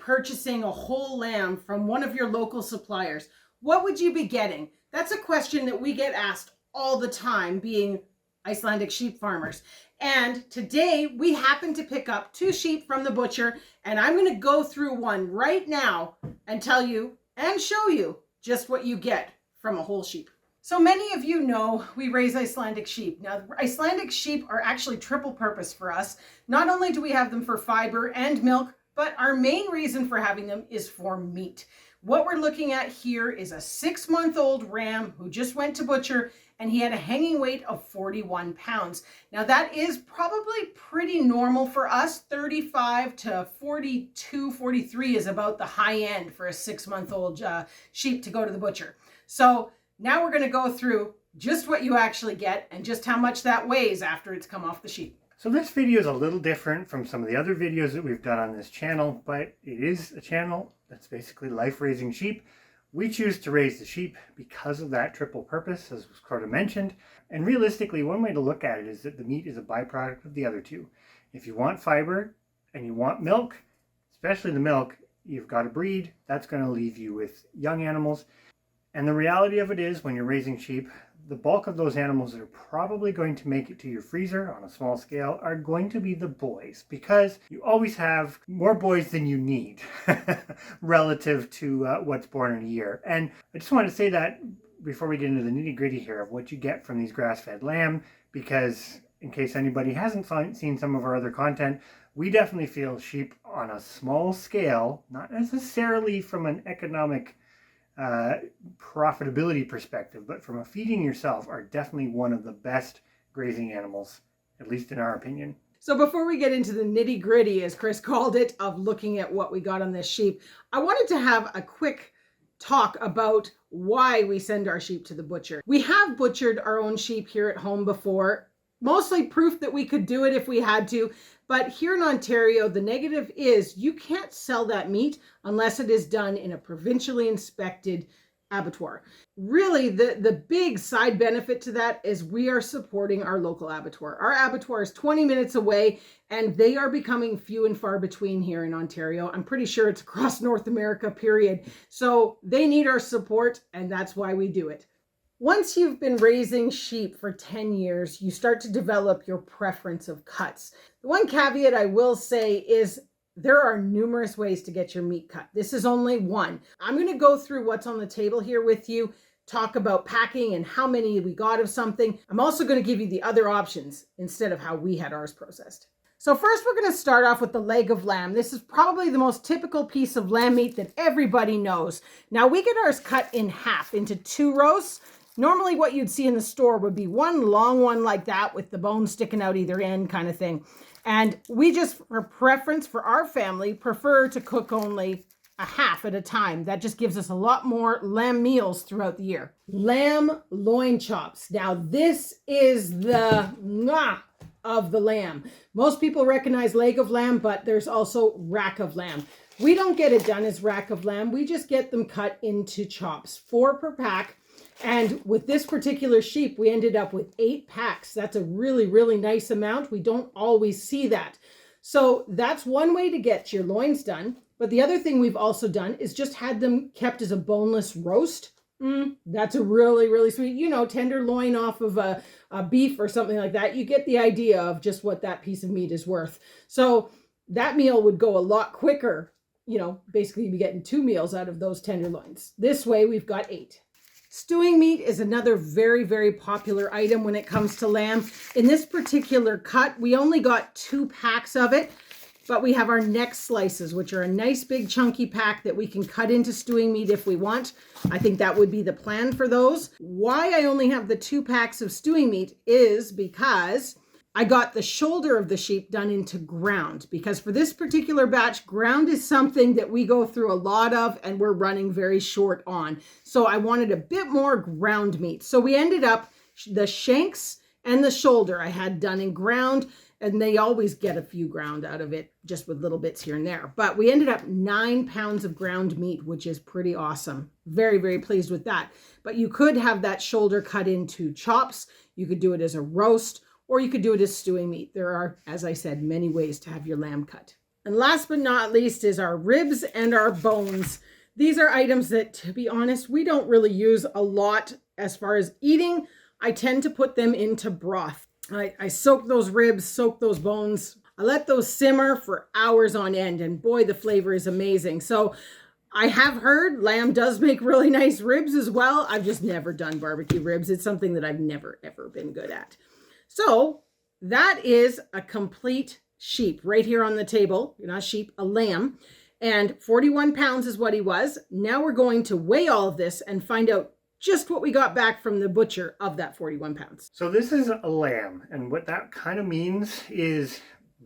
purchasing a whole lamb from one of your local suppliers, what would you be getting? That's a question that we get asked all the time, being Icelandic sheep farmers. And today we happen to pick up 2 sheep from the butcher, and I'm going to go through one right now and tell you and show you just what you get from a whole sheep. So many of you know we raise Icelandic sheep. Now, Icelandic sheep are actually triple purpose for us. Not only do we have them for fiber and milk, but our main reason for having them is for meat. What we're looking at here is a 6-month-old ram who just went to butcher, and he had a hanging weight of 41 pounds. Now that is probably pretty normal for us. 35 to 42, 43 is about the high end for a 6-month-old sheep to go to the butcher. So now we're going to go through just what you actually get and just how much that weighs after it's come off the sheep. So this video is a little different from some of the other videos that we've done on this channel, but it is a channel that's basically life raising sheep. We choose to raise the sheep because of that triple purpose, as Corda mentioned. And realistically, one way to look at it is that the meat is a byproduct of the other two. If you want fiber and you want milk, especially the milk, you've got to breed. That's going to leave you with young animals. And the reality of it is, when you're raising sheep, the bulk of those animals that are probably going to make it to your freezer on a small scale are going to be the boys, because you always have more boys than you need relative to what's born in a year. And I just want to say that before we get into the nitty gritty here of what you get from these grass-fed lamb, because in case anybody hasn't seen some of our other content, we definitely feel sheep on a small scale, not necessarily from an economic profitability perspective, but from a feeding yourself, are definitely one of the best grazing animals, at least in our opinion. So before we get into the nitty gritty, as Chris called it, of looking at what we got on this sheep, I wanted to have a quick talk about why we send our sheep to the butcher. We have butchered our own sheep here at home before, mostly proof that we could do it if we had to. But here in Ontario, the negative is you can't sell that meat unless it is done in a provincially inspected abattoir. Really, the big side benefit to that is we are supporting our local abattoir. Our abattoir is 20 minutes away, and they are becoming few and far between here in Ontario. I'm pretty sure it's across North America, period. So they need our support, and that's why we do it. Once you've been raising sheep for 10 years, you start to develop your preference of cuts. The one caveat I will say is there are numerous ways to get your meat cut. This is only one. I'm going to go through what's on the table here with you, talk about packing and how many we got of something. I'm also going to give you the other options instead of how we had ours processed. So first, we're going to start off with the leg of lamb. This is probably the most typical piece of lamb meat that everybody knows. Now, we get ours cut in half into 2 roasts. Normally what you'd see in the store would be one long one like that with the bone sticking out either end kind of thing. And we just, for preference for our family, prefer to cook only a half at a time. That just gives us a lot more lamb meals throughout the year. Lamb loin chops. Now this is the of the lamb. Most people recognize leg of lamb, but there's also rack of lamb. We don't get it done as rack of lamb. We just get them cut into chops, 4 per pack. And with this particular sheep, we ended up with 8 packs. That's a really, really nice amount. We don't always see that. So that's one way to get your loins done. But the other thing we've also done is just had them kept as a boneless roast. That's a really, really sweet, tender loin off of a beef or something like that. You get the idea of just what that piece of meat is worth. So that meal would go a lot quicker. Basically you'd be getting 2 meals out of those tenderloins. This way we've got 8. Stewing meat is another very, very popular item when it comes to lamb. In this particular cut, we only got 2 packs of it, but we have our neck slices, which are a nice big chunky pack that we can cut into stewing meat if we want. I think that would be the plan for those. Why I only have the 2 packs of stewing meat is because I got the shoulder of the sheep done into ground, because for this particular batch, ground is something that we go through a lot of and we're running very short on. So I wanted a bit more ground meat. So we ended up, the shanks and the shoulder I had done in ground, and they always get a few ground out of it, just with little bits here and there. But we ended up 9 pounds of ground meat, which is pretty awesome. Very, very pleased with that. But you could have that shoulder cut into chops. You could do it as a roast, or you could do it as stewing meat. There are, as I said, many ways to have your lamb cut. And last but not least is our ribs and our bones. These are items that, to be honest, we don't really use a lot as far as eating. I tend to put them into broth. I soak those ribs, soak those bones. I let those simmer for hours on end, and boy, the flavor is amazing. So I have heard lamb does make really nice ribs as well. I've just never done barbecue ribs. It's something that I've never, ever been good at. So that is a complete sheep right here on the table. Not a sheep, a lamb. And 41 pounds is what he was. Now we're going to weigh all of this and find out just what we got back from the butcher of that 41 pounds. So this is a lamb, and what that kind of means is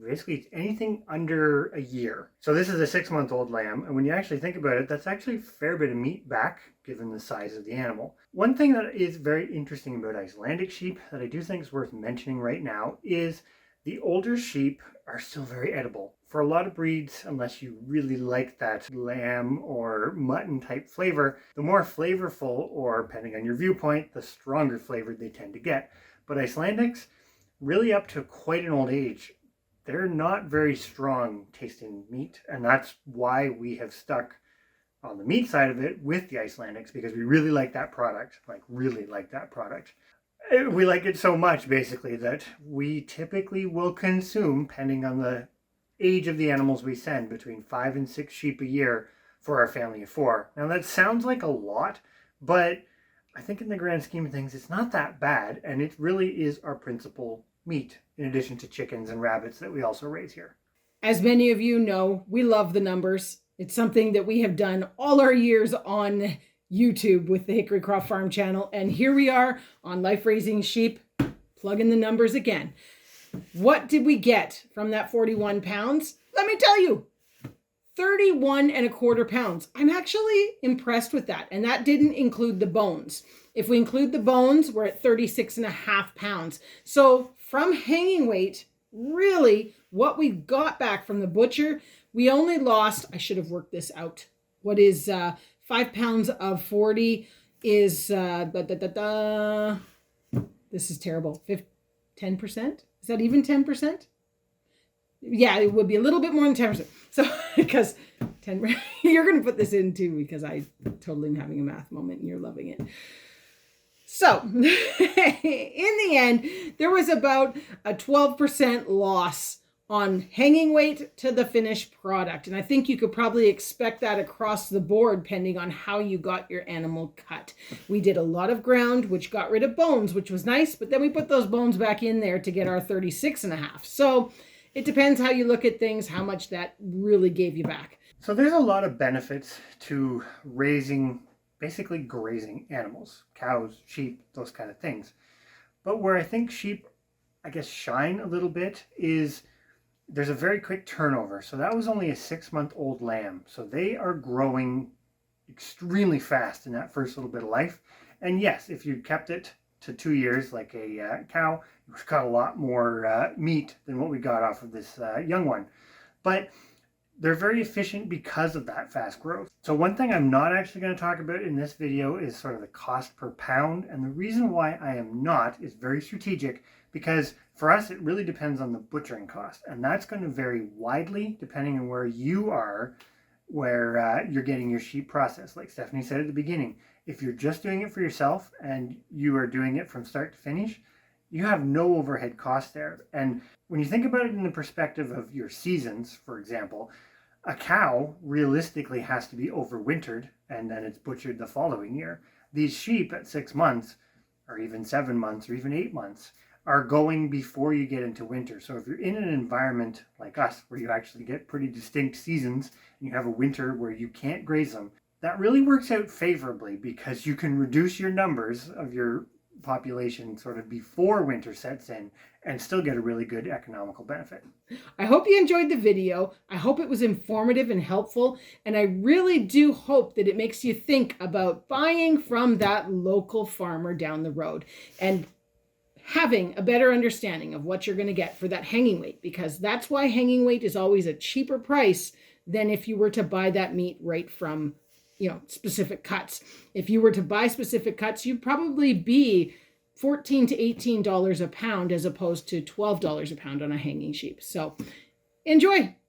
basically anything under a year. So this is a 6-month-old lamb, and when you actually think about it, that's actually a fair bit of meat back given the size of the animal. One thing that is very interesting about Icelandic sheep that I do think is worth mentioning right now is the older sheep are still very edible. For a lot of breeds, unless you really like that lamb or mutton type flavor, the more flavorful, or depending on your viewpoint, the stronger flavored they tend to get. But Icelandics, really up to quite an old age, they're not very strong tasting meat. And that's why we have stuck on the meat side of it with the Icelandics, because we really like that product, really like that product. We like it so much, basically, that we typically will consume, depending on the age of the animals we send, between 5 and 6 sheep a year for our family of 4. Now, that sounds like a lot, but I think in the grand scheme of things, it's not that bad, and it really is our principal meat, in addition to chickens and rabbits that we also raise here. As many of you know, we love the numbers. It's something that we have done all our years on YouTube with the Hickory Croft Farm channel. And here we are on Life Raising Sheep, plugging the numbers again. What did we get from that 41 pounds? Let me tell you, 31.25 pounds. I'm actually impressed with that. And that didn't include the bones. If we include the bones, we're at 36.5 pounds. So from hanging weight, really what we got back from the butcher, we only lost, I should have worked this out. What is 5 pounds of 40 is, this is terrible, 10%? Is that even 10%? Yeah, it would be a little bit more than 10%. So, because 10, you're going to put this in too, because I totally am having a math moment and you're loving it. So, in the end, there was about a 12% loss on hanging weight to the finished product. And I think you could probably expect that across the board, depending on how you got your animal cut. We did a lot of ground, which got rid of bones, which was nice, but then we put those bones back in there to get our 36.5. So it depends how you look at things, how much that really gave you back. So there's a lot of benefits to raising, basically grazing animals, cows, sheep, those kind of things. But where I think sheep, I guess, shine a little bit is there's a very quick turnover. So that was only a 6-month-old lamb. So they are growing extremely fast in that first little bit of life. And yes, if you kept it to 2 years like a cow, you got a lot more meat than what we got off of this young one. But they're very efficient because of that fast growth. So one thing I'm not actually going to talk about in this video is sort of the cost per pound. And the reason why I am not is very strategic, because for us, it really depends on the butchering cost. And that's going to vary widely depending on where you are, where you're getting your sheep processed. Like Stephanie said at the beginning, if you're just doing it for yourself and you are doing it from start to finish, you have no overhead cost there. And when you think about it in the perspective of your seasons, for example, a cow realistically has to be overwintered and then it's butchered the following year. These sheep at 6 months, or even 7 months, or even 8 months, are going before you get into winter. So if you're in an environment like us, where you actually get pretty distinct seasons, and you have a winter where you can't graze them, that really works out favorably, because you can reduce your numbers of your population sort of before winter sets in and still get a really good economical benefit. I hope you enjoyed the video. I hope it was informative and helpful. And I really do hope that it makes you think about buying from that local farmer down the road and having a better understanding of what you're going to get for that hanging weight, because that's why hanging weight is always a cheaper price than if you were to buy that meat right from, specific cuts. If you were to buy specific cuts, you'd probably be $14 to $18 a pound as opposed to $12 a pound on a hanging sheep. So enjoy.